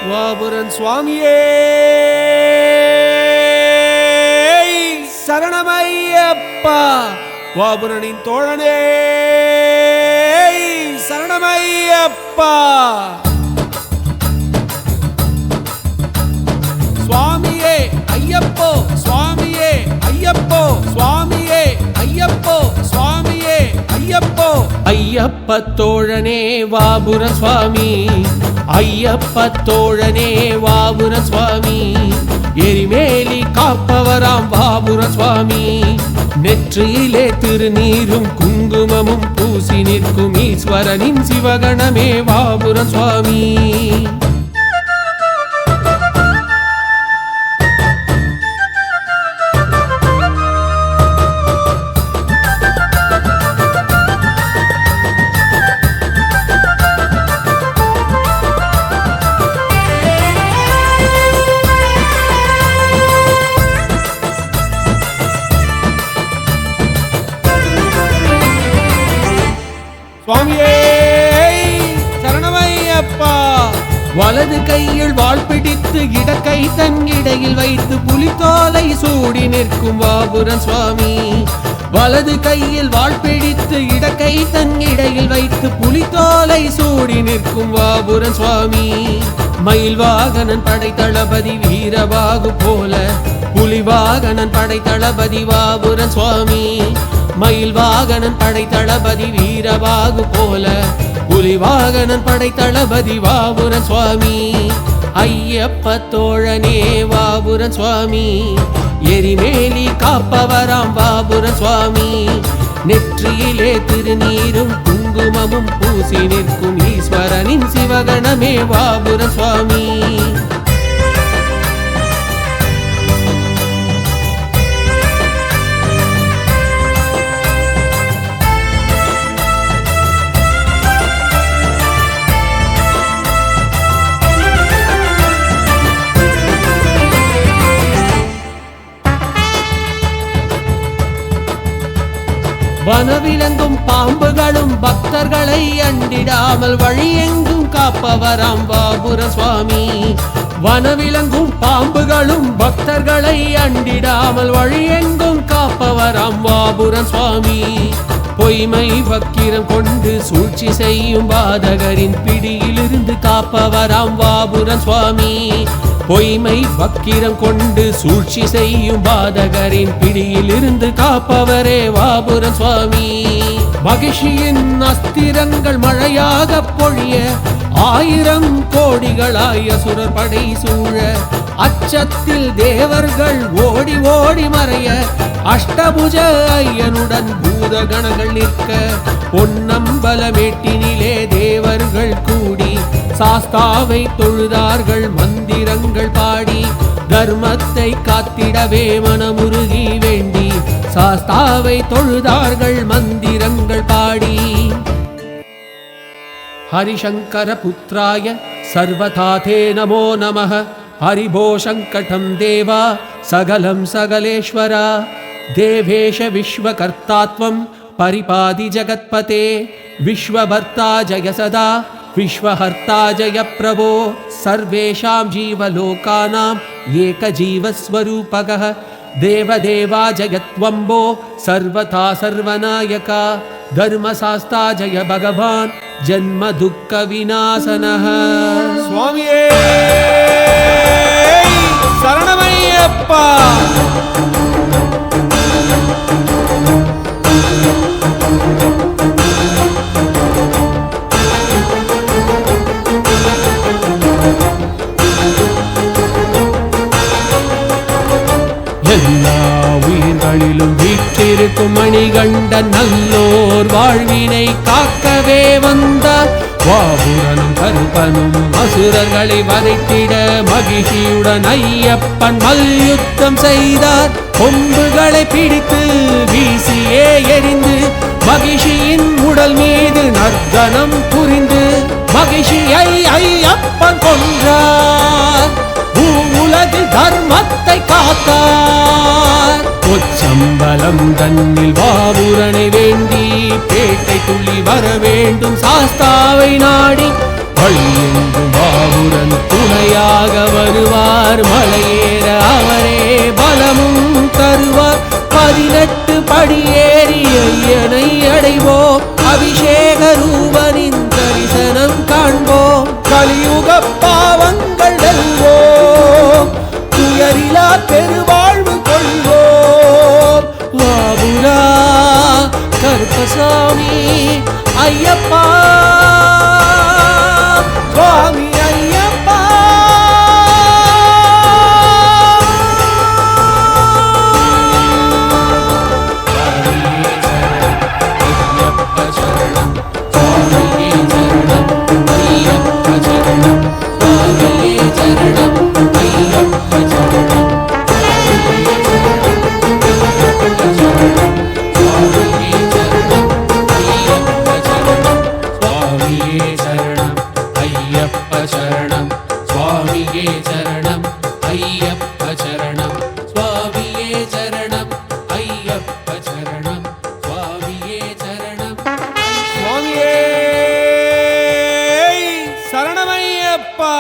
வாபுரன் சுவாமியே சரணமையப்பா. வாபுரனின் தோழனே சரணமையப்பா. சுவாமியே ஐயப்போ, சுவாமியே ஐயப்போ, சுவாமியே ஐயப்போ, சுவாமியே ஐயப்போ. ஐயப்ப தோழனே வாபுர சுவாமி, ஐயப்ப தோழனே வாபுர சுவாமி, எரிமேலி காப்பவராம் வாபுர சுவாமி. நெற்றியிலே திருநீரும் குங்குமமும் பூசி நிற்கும் ஈஸ்வரனின் சிவகணமே வாபுர சுவாமி. சுவாமியே சரணமையப்பா. வலது கையில் வாள் பிடித்து இடக்கை தன் இடையில் வைத்து புலித்தோலை சூடி நிற்கும் வாபுரன் சுவாமி. வலது கையில் வாள் பிடித்து இடக்கை தன் இடையில் வைத்து புலித்தோலை சூடி நிற்கும் வாபுரன் சுவாமி. மயில் வாகனன் படை தளபதி வீரபாகு போல, புலிவாகனன் படை தளபதி வாபுரன் சுவாமி. மயில் வாகனன் படை தளபதி வீரபாகு போல, புலிவாகனன் படை தளபதி வாபுரன் சுவாமி. ஐயப்ப தோழனே வாபுரன் சுவாமி, எரிமேலி காப்பவராம் வாபுரன் சுவாமி. நெற்றியிலே திருநீரும் குங்குமமும் பூசி நிற்கும் ஈஸ்வரனின் சிவகணமே வாபுரன் சுவாமி. வனவிலங்கும் பாம்புகளும் பக்தர்களை அண்டிடாமல் வழியெங்கும் காப்பவராம் வாபுர சுவாமி. வனவிலங்கும் பாம்புகளும் பக்தர்களை அண்டிடாமல் வழியெங்கும் காப்பவராம் வாபுர சுவாமி. பொய்மை வக்கிரம் கொண்டு சூழ்ச்சி செய்யும் பாதகரின் பிடியிலிருந்து காப்பவராம் வாபுர சுவாமி. பொய்மை வக்கிரம் கொண்டு சூழ்ச்சி செய்யும் பாதகரின் பிடியில் இருந்து காப்பவரே வாபுர சுவாமி. மகிழ்ச்சியின் அஸ்திரங்கள் மழையாக பொழிய, 1000 கோடிகளாய் அசுரர் படை சூழ, அச்சத்தில் தேவர்கள் ஓடி ஓடி மறைய, அஷ்டபுஜ ஐயனுடன் பூதகணங்கள் நிற்க, பொன்னம்பலமேட்டினிலே தேவர்கள் கூடி சாஸ்தாவை தொழுதார்கள் மந்திரங்கள் பாடி. தர்மத்தை காத்திடவே மனமுருகி வேண்டி சாஸ்தாவை தொழுதார்கள் மந்திரங்கள் பாடி. ஹரிசங்கர புத்ராய சர்வதாதே நமோ நமः. ஹரிபோ சங்கடம் தேவா சகலம் சகலேஸ்வரா. தேவேஷ விஸ்வகர்த்தாத்வம் பரிபாதி ஜகத்பதே. விஸ்வபர்த்தா ஜய சதா विश्वहर्ता जय प्रभो. सर्वेषां जीवलोकानां एकजीवस्वरूपकः. देवदेवा जयत्वम्बो सर्वथा सर्वनायका. धर्मशास्ता जय भगवान् जन्म दुःख विनाशनः. स्वामिये शरणमय्यप्पा. எல்லா உயிர்களிலும் வீற்றிருக்கும் மணிகண்ட நல்லோர் வாழ்வினை காக்கவே வந்தார் வாபுரனும் கருப்பனும். அசுரர்களை வதைத்திட மகிழ்ச்சியுடன் ஐயப்பன் மல்யுத்தம் செய்தார். கொம்புகளை பிடித்து வீசியே எறிந்து மகிழ்ச்சியின் உடல் மீது நர்த்தனம் புரிந்து மகிழ்ச்சியை ஐயப்பன் கொன்றார். உலகில் தர்மத்தை காத்தார். பொச்சம்பலம் தன்னில் வாபுரனை வேண்டி பேட்டை துள்ளி வர வேண்டும் சாஸ்தாவை நாடி. வழியெங்கும் வாபுரன் துணையாக மலையேற அவரே பலமும் தருவார் 18 படியேறி ஐயனை அடைவோம் அபிஷேக ரூபனின் தரிசனம் காண்போம் கலியுக பாவங்கள் வெல்வோம் துயரிலா பெருவாழ்வு கொள்வோம் வாபுரா கருப்பசாமி ஐயப்பா சுவாமி ஐயப்பா சரணம் சுவாமியே சரணம் ஐயப்ப சரணம் சுவாமியே சரணம் ஐயப்ப சரணம் சுவாமியே சரணம் சுவாமியே சரணமையப்பா.